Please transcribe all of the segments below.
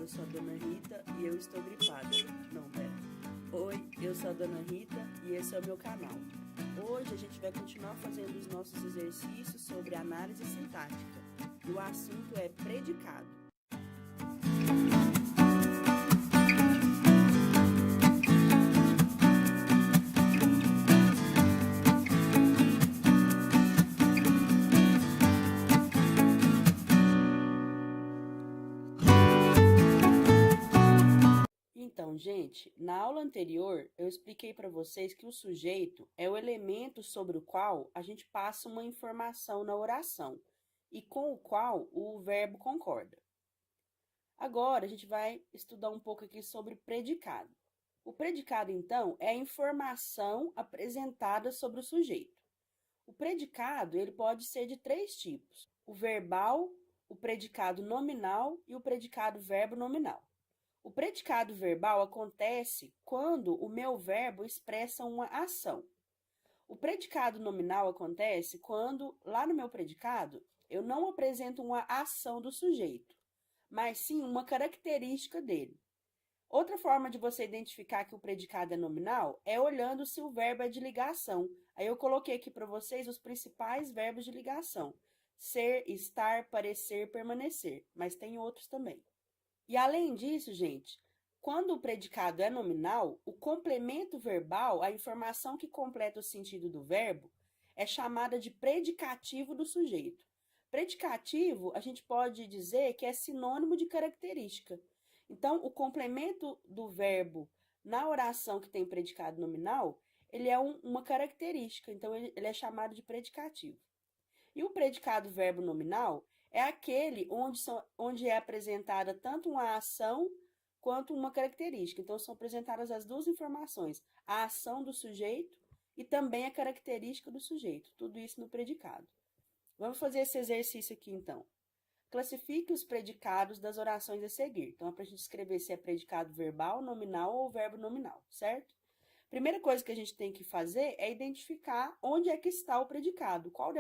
eu sou a Dona Rita e eu estou gripada. Não, pera. Oi, eu sou a Dona Rita e esse é o meu canal. Hoje a gente vai continuar fazendo os nossos exercícios sobre análise sintática. E o assunto é predicado. Então, gente, na aula anterior eu expliquei para vocês que o sujeito é o elemento sobre o qual a gente passa uma informação na oração e com o qual o verbo concorda. Agora a gente vai estudar um pouco aqui sobre predicado. O predicado, então, é a informação apresentada sobre o sujeito. O predicado ele pode ser de três tipos: o verbal, o predicado nominal e o predicado verbo nominal. O predicado verbal acontece quando o meu verbo expressa uma ação. O predicado nominal acontece quando, lá no meu predicado, eu não apresento uma ação do sujeito, mas sim uma característica dele. Outra forma de você identificar que o predicado é nominal é olhando se o verbo é de ligação. Aí eu coloquei aqui para vocês os principais verbos de ligação: ser, estar, parecer, permanecer, mas tem outros também. E além disso, gente, quando o predicado é nominal, o complemento verbal, a informação que completa o sentido do verbo, é chamada de predicativo do sujeito. Predicativo, a gente pode dizer que é sinônimo de característica. Então, o complemento do verbo na oração que tem predicado nominal, ele é uma característica, então ele é chamado de predicativo. E o predicado verbo nominal é aquele onde é apresentada tanto uma ação quanto uma característica. Então, são apresentadas as duas informações, a ação do sujeito e também a característica do sujeito, tudo isso no predicado. Vamos fazer esse exercício aqui, então. Classifique os predicados das orações a seguir. Então, é para a gente escrever se é predicado verbal, nominal ou verbo nominal, certo? Primeira coisa que a gente tem que fazer é identificar onde é que está o predicado, qual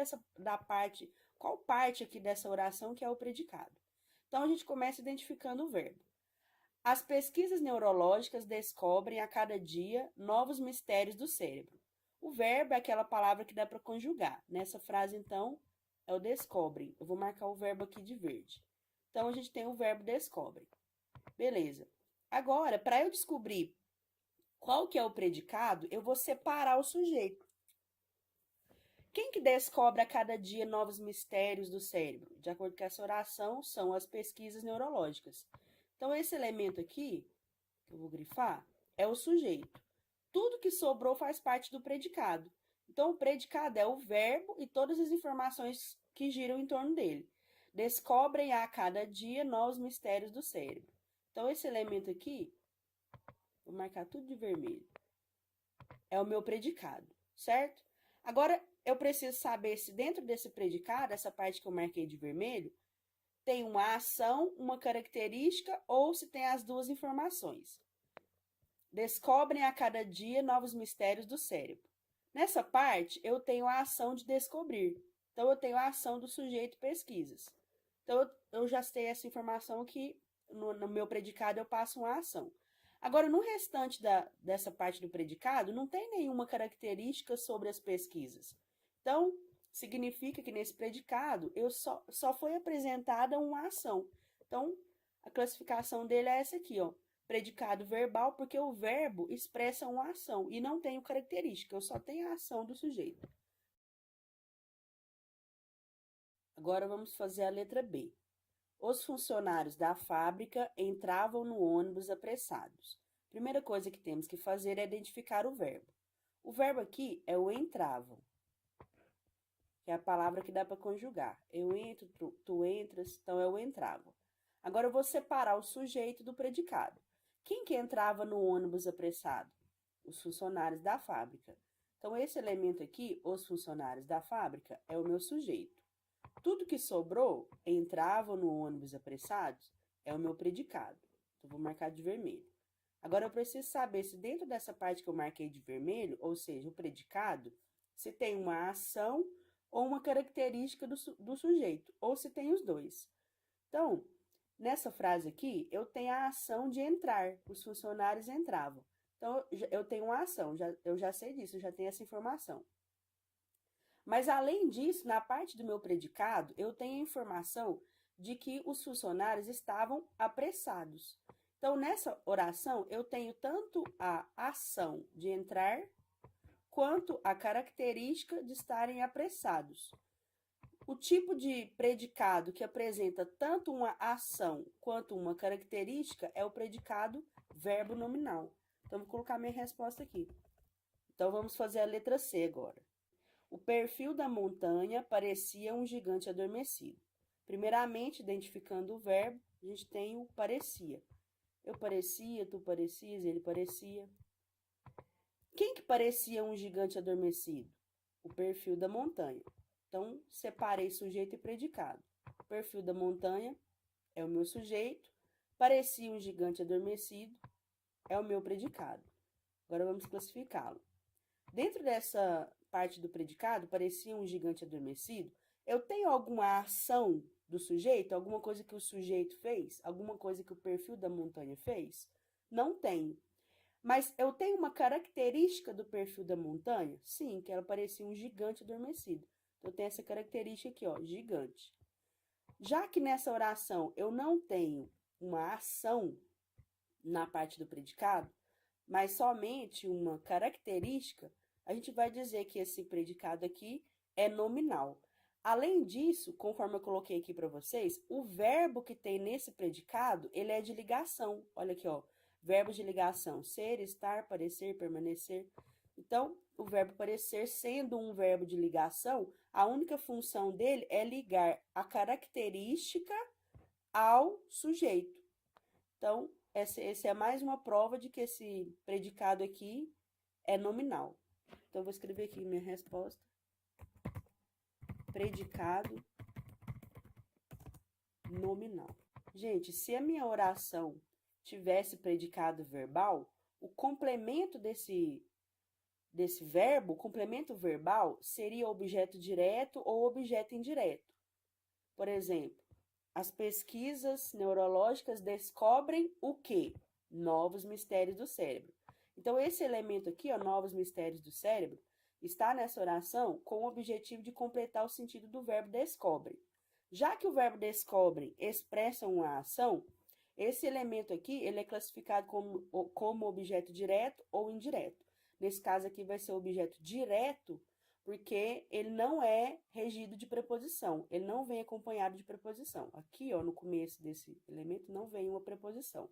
parte aqui dessa oração que é o predicado. Então, a gente começa identificando o verbo. As pesquisas neurológicas descobrem a cada dia novos mistérios do cérebro. O verbo é aquela palavra que dá para conjugar. Nessa frase, então, é o descobrem. Eu vou marcar o verbo aqui de verde. Então, a gente tem o verbo descobrem. Beleza. Agora, para eu descobrir qual que é o predicado, eu vou separar o sujeito. Quem que descobre a cada dia novos mistérios do cérebro? De acordo com essa oração, são as pesquisas neurológicas. Então, esse elemento aqui, que eu vou grifar, é o sujeito. Tudo que sobrou faz parte do predicado. Então, o predicado é o verbo e todas as informações que giram em torno dele. Descobrem a cada dia novos mistérios do cérebro. Então, esse elemento aqui, vou marcar tudo de vermelho, é o meu predicado, certo? Agora, eu preciso saber se dentro desse predicado, essa parte que eu marquei de vermelho, tem uma ação, uma característica ou se tem as duas informações. Descobrem a cada dia novos mistérios do cérebro. Nessa parte, eu tenho a ação de descobrir. Então, eu tenho a ação do sujeito pesquisas. Então, eu já sei essa informação aqui, no meu predicado eu passo uma ação. Agora, no restante dessa parte do predicado, não tem nenhuma característica sobre as pesquisas. Então, significa que nesse predicado só foi apresentada uma ação. Então, a classificação dele é essa aqui, ó. Predicado verbal, porque o verbo expressa uma ação e não tenho característica, eu só tenho a ação do sujeito. Agora vamos fazer a letra B. Os funcionários da fábrica entravam no ônibus apressados. Primeira coisa que temos que fazer é identificar o verbo. O verbo aqui é o entravam, que é a palavra que dá para conjugar. Eu entro, tu entras, então é o entravam. Agora eu vou separar o sujeito do predicado. Quem que entrava no ônibus apressado? Os funcionários da fábrica. Então, esse elemento aqui, os funcionários da fábrica, é o meu sujeito. Tudo que sobrou, entravam no ônibus apressados, é o meu predicado. Então, vou marcar de vermelho. Agora, eu preciso saber se dentro dessa parte que eu marquei de vermelho, ou seja, o predicado, se tem uma ação ou uma característica do sujeito, ou se tem os dois. Então, Nessa frase aqui, eu tenho a ação de entrar, os funcionários entravam. Então, eu tenho uma ação, eu já sei disso, eu já tenho essa informação. Mas, além disso, na parte do meu predicado, eu tenho a informação de que os funcionários estavam apressados. Então, nessa oração, eu tenho tanto a ação de entrar, quanto a característica de estarem apressados. O tipo de predicado que apresenta tanto uma ação quanto uma característica é o predicado verbo nominal. Então, vou colocar minha resposta aqui. Então, vamos fazer a letra C agora. O perfil da montanha parecia um gigante adormecido. Primeiramente, identificando o verbo, a gente tem o parecia. Eu parecia, tu parecias, ele parecia. Quem que parecia um gigante adormecido? O perfil da montanha. Então, separei sujeito e predicado. O perfil da montanha é o meu sujeito. Parecia um gigante adormecido é o meu predicado. Agora vamos classificá-lo. Dentro dessa parte do predicado, parecia um gigante adormecido, eu tenho alguma ação do sujeito? Alguma coisa que o sujeito fez? Alguma coisa que o perfil da montanha fez? Não tenho. Mas eu tenho uma característica do perfil da montanha? Sim, que ela parecia um gigante adormecido. Então, eu tenho essa característica aqui, ó, gigante. Já que nessa oração eu não tenho uma ação na parte do predicado, mas somente uma característica, a gente vai dizer que esse predicado aqui é nominal. Além disso, conforme eu coloquei aqui para vocês, o verbo que tem nesse predicado, ele é de ligação. Olha aqui, ó, verbos de ligação, ser, estar, parecer, permanecer. Então, o verbo parecer, sendo um verbo de ligação, a única função dele é ligar a característica ao sujeito. Então, esse é mais uma prova de que esse predicado aqui é nominal. Então, eu vou escrever aqui minha resposta. Predicado nominal. Gente, se a minha oração tivesse predicado verbal, o complemento desse verbo, o complemento verbal, seria objeto direto ou objeto indireto. Por exemplo, as pesquisas neurológicas descobrem o quê? Novos mistérios do cérebro. Então, esse elemento aqui, ó, novos mistérios do cérebro, está nessa oração com o objetivo de completar o sentido do verbo descobrem. Já que o verbo descobrem expressa uma ação, esse elemento aqui ele é classificado como objeto direto ou indireto. Nesse caso aqui vai ser objeto direto, porque ele não é regido de preposição, ele não vem acompanhado de preposição. Aqui, ó, no começo desse elemento, não vem uma preposição.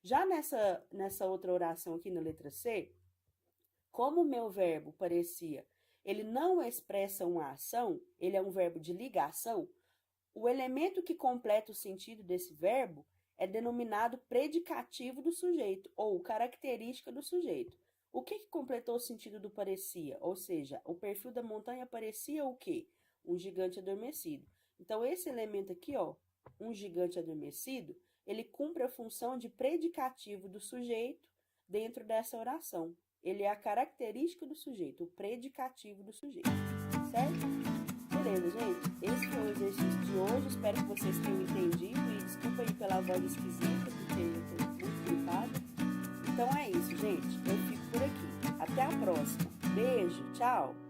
Já nessa outra oração aqui na letra C, como o meu verbo parecia, ele não expressa uma ação, ele é um verbo de ligação, o elemento que completa o sentido desse verbo é denominado predicativo do sujeito, ou característica do sujeito. O que completou o sentido do parecia? Ou seja, o perfil da montanha parecia o quê? Um gigante adormecido. Então, esse elemento aqui, ó, um gigante adormecido, ele cumpre a função de predicativo do sujeito dentro dessa oração. Ele é a característica do sujeito, o predicativo do sujeito, certo? Beleza, gente? Esse foi o exercício de hoje. Espero que vocês tenham entendido. E desculpa aí pela voz esquisita, porque eu tô muito gripada. Então é isso, gente. Eu fico por aqui. Até a próxima. Beijo, tchau!